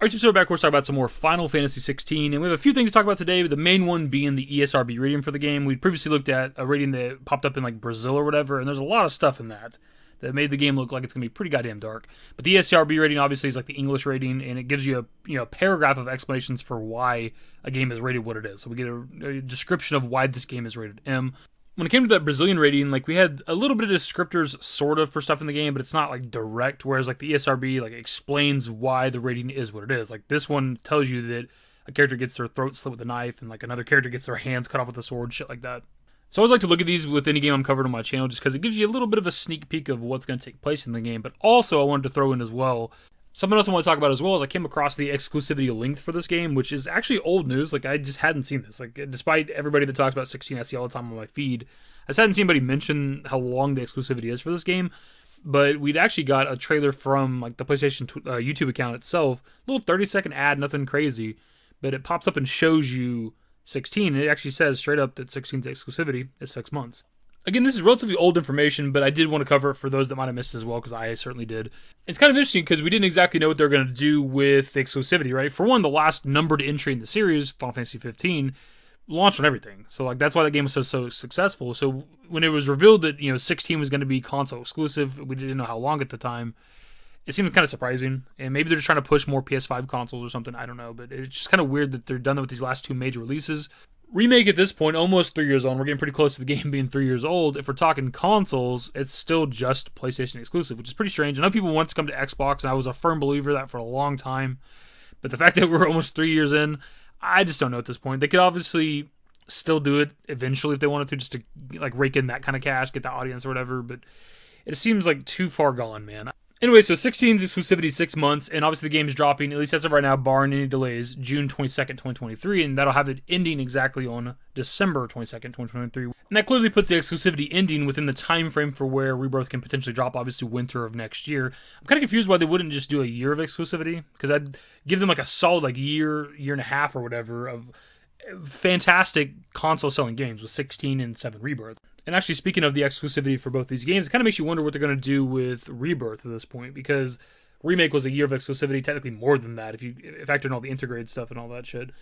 Alright, so we're back. We're talking about some more Final Fantasy XVI, and we have a few things to talk about today, but the main one being the ESRB rating for the game. We previously looked at a rating that popped up in like Brazil or whatever, and there's a lot of stuff in that made the game look like it's going to be pretty goddamn dark. But the ESRB rating obviously is like the English rating, and it gives you a paragraph of explanations for why a game is rated what it is. So we get a description of why this game is rated M. When it came to that Brazilian rating, like we had a little bit of descriptors sort of for stuff in the game, but it's not like direct, whereas like the ESRB like explains why the rating is what it is. Like this one tells you that a character gets their throat slit with a knife and like another character gets their hands cut off with a sword, shit like that. So I always like to look at these with any game I'm covering on my channel just because it gives you a little bit of a sneak peek of what's going to take place in the game, but also I wanted to throw in as well something else I want to talk about as well is I came across the exclusivity length for this game, which is actually old news. Like, I just hadn't seen this. Like, despite everybody that talks about 16 I see all the time on my feed, I just hadn't seen anybody mention how long the exclusivity is for this game. But we'd actually got a trailer from, like, the PlayStation YouTube account itself. A little 30-second ad, nothing crazy. But it pops up and shows you 16. And it actually says straight up that 16's exclusivity is 6 months. Again, this is relatively old information, but I did want to cover it for those that might have missed it as well, because I certainly did. It's kind of interesting because we didn't exactly know what they were going to do with the exclusivity, right? For one, the last numbered entry in the series, Final Fantasy 15, launched on everything. So like that's why that game was so successful. So when it was revealed that 16 was going to be console exclusive, we didn't know how long at the time. It seemed kind of surprising, and maybe they're just trying to push more PS5 consoles or something. I don't know, but it's just kind of weird that they're done with these last two major releases. Remake at this point, almost 3 years on. We're getting pretty close to the game being 3 years old. If we're talking consoles, it's still just PlayStation exclusive, which is pretty strange. I know people want to come to Xbox, and I was a firm believer of that for a long time. But the fact that we're almost 3 years in, I just don't know at this point. They could obviously still do it eventually if they wanted to, just to like rake in that kind of cash, get the audience or whatever. But it seems like too far gone, man. Anyway, so 16's exclusivity 6 months, and obviously the game's dropping, at least as of right now, barring any delays, June 22nd, 2023, and that'll have it ending exactly on December 22nd, 2023. And that clearly puts the exclusivity ending within the time frame for where Rebirth can potentially drop, obviously winter of next year. I'm kind of confused why they wouldn't just do a year of exclusivity, because I'd give them like a solid like year and a half or whatever of fantastic console-selling games with 16 and 7 Rebirth. And actually, speaking of the exclusivity for both these games, it kind of makes you wonder what they're going to do with Rebirth at this point, because Remake was a year of exclusivity, technically more than that, if you factor in all the integrated stuff and all that shit.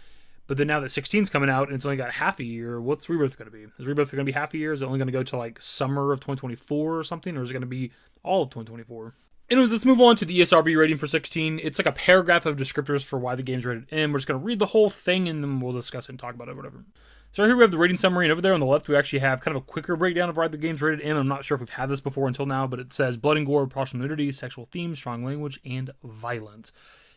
But then now that 16's coming out and it's only got half a year, what's Rebirth going to be? Is Rebirth going to be half a year? Is it only going to go to like summer of 2024 or something? Or is it going to be all of 2024? Anyways, let's move on to the ESRB rating for 16. It's like a paragraph of descriptors for why the game's rated M. We're just going to read the whole thing and then we'll discuss it and talk about it or whatever. So right here we have the rating summary, and over there on the left we actually have kind of a quicker breakdown of why the game's rated M. I'm not sure if we've had this before until now, but it says blood and gore, partial nudity, sexual themes, strong language, and violence.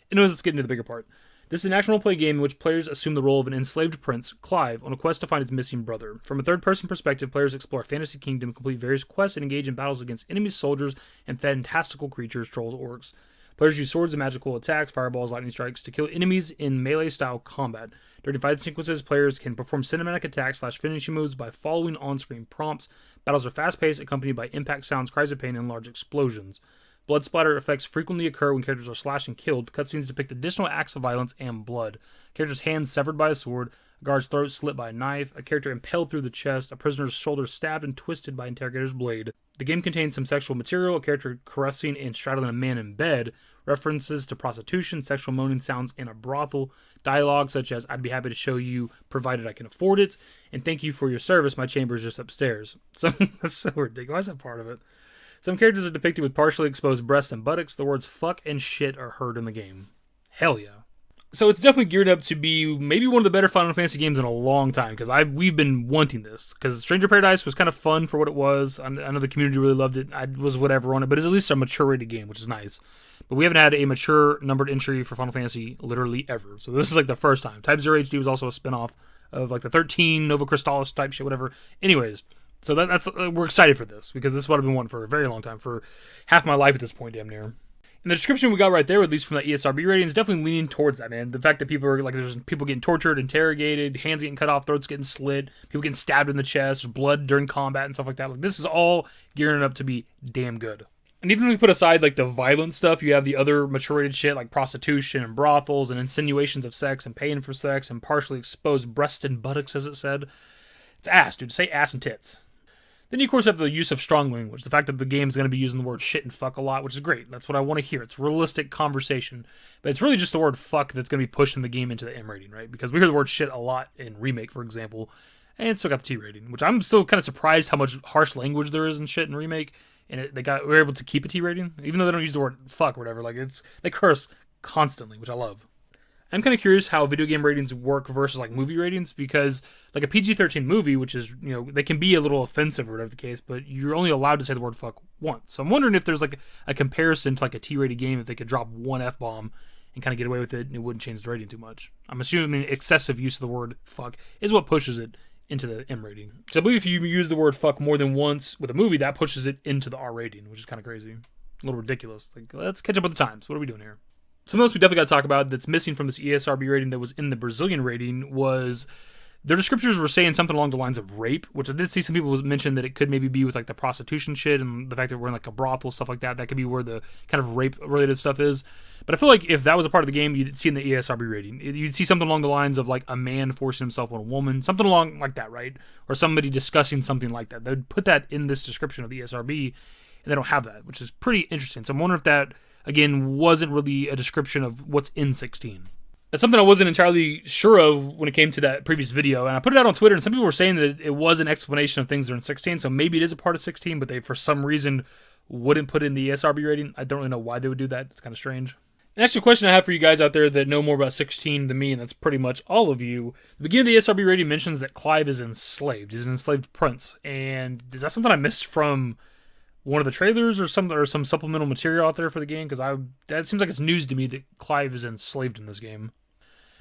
Anyways, let's get into the bigger part. This is an action role-play game in which players assume the role of an enslaved prince, Clive, on a quest to find his missing brother. From a third-person perspective, players explore a fantasy kingdom, complete various quests, and engage in battles against enemy soldiers and fantastical creatures, trolls, orcs. Players use swords and magical attacks, fireballs, lightning strikes, to kill enemies in melee-style combat. During fight sequences, players can perform cinematic attacks / finishing moves by following on-screen prompts. Battles are fast-paced, accompanied by impact sounds, cries of pain, and large explosions. Blood splatter effects frequently occur when characters are slashed and killed. Cutscenes depict additional acts of violence and blood. A character's hands severed by a sword, a guard's throat slit by a knife, a character impaled through the chest, a prisoner's shoulder stabbed and twisted by an interrogator's blade. The game contains some sexual material, a character caressing and straddling a man in bed, references to prostitution, sexual moaning sounds in a brothel, dialogue such as, "I'd be happy to show you, provided I can afford it," and "Thank you for your service, my chamber is just upstairs." So, that's so ridiculous. Why is that part of it? Some characters are depicted with partially exposed breasts and buttocks. The words fuck and shit are heard in the game. Hell yeah. So it's definitely geared up to be maybe one of the better Final Fantasy games in a long time, because we've been wanting this. Because Stranger Paradise was kind of fun for what it was. I know the community really loved it. I was whatever on it, but it's at least a mature rated game, which is nice. But we haven't had a mature numbered entry for Final Fantasy literally ever. So this is like the first time. Type 0 HD was also a spinoff of like the 13 Nova Crystallis type shit, whatever. Anyways, so that's we're excited for this, because this is what I've been wanting for a very long time, for half my life at this point, damn near. And the description we got right there, at least from that ESRB rating, is definitely leaning towards that, man. The fact that people are, like, there's people getting tortured, interrogated, hands getting cut off, throats getting slit, people getting stabbed in the chest, there's blood during combat and stuff like that. Like, this is all gearing up to be damn good. And even if we put aside, like, the violent stuff, you have the other mature shit, like prostitution and brothels and insinuations of sex and paying for sex and partially exposed breasts and buttocks, as it said. It's ass, dude. Say ass and tits. Then you, of course, have the use of strong language. The fact that the game's going to be using the word shit and fuck a lot, which is great. That's what I want to hear. It's realistic conversation. But it's really just the word fuck that's going to be pushing the game into the M rating, right? Because we hear the word shit a lot in Remake, for example, and it's still got the T rating, which I'm still kind of surprised how much harsh language there is in shit in Remake. And we were able to keep a T rating, even though they don't use the word fuck or whatever. Like, they curse constantly, which I love. I'm kind of curious how video game ratings work versus like movie ratings, because like a PG-13 movie, which is, you know, they can be a little offensive or whatever the case, but you're only allowed to say the word fuck once. So I'm wondering if there's like a comparison to like a T-rated game, if they could drop one F-bomb and kind of get away with it and it wouldn't change the rating too much. I'm assuming excessive use of the word fuck is what pushes it into the M rating. So I believe if you use the word fuck more than once with a movie, that pushes it into the R rating, which is kind of crazy. A little ridiculous. Like, let's catch up with the times. What are we doing here? Something else we definitely got to talk about that's missing from this ESRB rating that was in the Brazilian rating was their descriptors were saying something along the lines of rape, which I did see some people mention that it could maybe be with like the prostitution shit and the fact that we're in like a brothel, stuff like that. That could be where the kind of rape related stuff is. But I feel like if that was a part of the game, you'd see in the ESRB rating, you'd see something along the lines of like a man forcing himself on a woman, something along like that, right? Or somebody discussing something like that. They'd put that in this description of the ESRB, and they don't have that, which is pretty interesting. So I'm wondering if that, again, wasn't really a description of what's in 16. That's something I wasn't entirely sure of when it came to that previous video, and I put it out on Twitter, and some people were saying that it was an explanation of things that are in 16, so maybe it is a part of 16, but they, for some reason, wouldn't put it in the ESRB rating. I don't really know why they would do that. It's kind of strange. And actually, a question I have for you guys out there that know more about 16 than me, and that's pretty much all of you. The beginning of the ESRB rating mentions that Clive is enslaved. He's an enslaved prince, and is that something I missed from one of the trailers or some supplemental material out there for the game? Because that seems like it's news to me that Clive is enslaved in this game.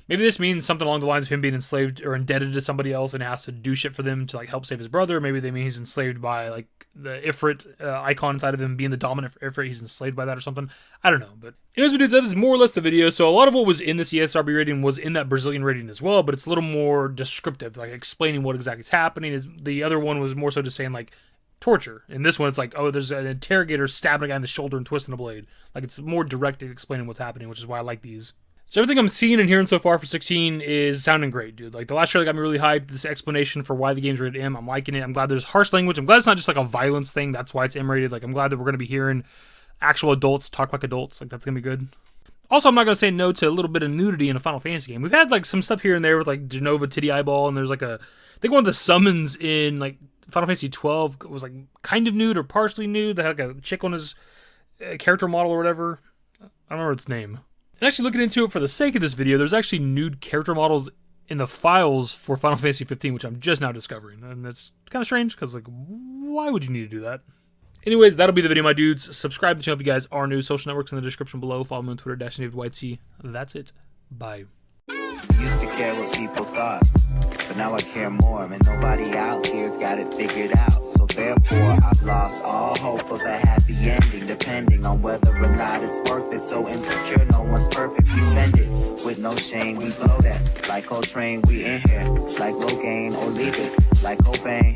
Maybe this means something along the lines of him being enslaved or indebted to somebody else and has to do shit for them to like help save his brother. Maybe they mean he's enslaved by like the Ifrit icon inside of him being the dominant Ifrit. He's enslaved by that or something. I don't know. But anyways, dudes, that is more or less the video. So a lot of what was in this ESRB rating was in that Brazilian rating as well, but it's a little more descriptive, like explaining what exactly is happening. The other one was more so just saying like torture. In this one, it's like, oh, there's an interrogator stabbing a guy in the shoulder and twisting a blade. Like, it's more direct at explaining what's happening, which is why I like these. So everything I'm seeing and hearing so far for 16 is sounding great, dude. Like, the last trailer got me really hyped. This explanation for why the game's rated M, I'm liking it. I'm glad there's harsh language. I'm glad it's not just like a violence thing. That's why it's M rated. Like, I'm glad that we're going to be hearing actual adults talk like adults. Like, that's going to be good. Also, I'm not going to say no to a little bit of nudity in a Final Fantasy game. We've had like some stuff here and there with like Genova Titty Eyeball, and there's like I think one of the summons in like Final Fantasy 12 was like kind of nude or partially nude. That had like a chick on his character model or whatever. I don't remember its name. And actually looking into it for the sake of this video, there's actually nude character models in the files for Final Fantasy 15, which I'm just now discovering. And that's kind of strange, because like, why would you need to do that? Anyways, that'll be the video, my dudes. Subscribe to the channel if you guys are new. Social networks in the description below. Follow me on Twitter, dashingdavidbusiness. That's it. Bye. Used to care what people thought, but now I care more, and nobody out here's got it figured out. So therefore, I've lost all hope of a happy ending, depending on whether or not it's worth it. So insecure, no one's perfect. We spend it with no shame. We blow that like Coltrane. We in here like Rogaine, or leave it like Cobain.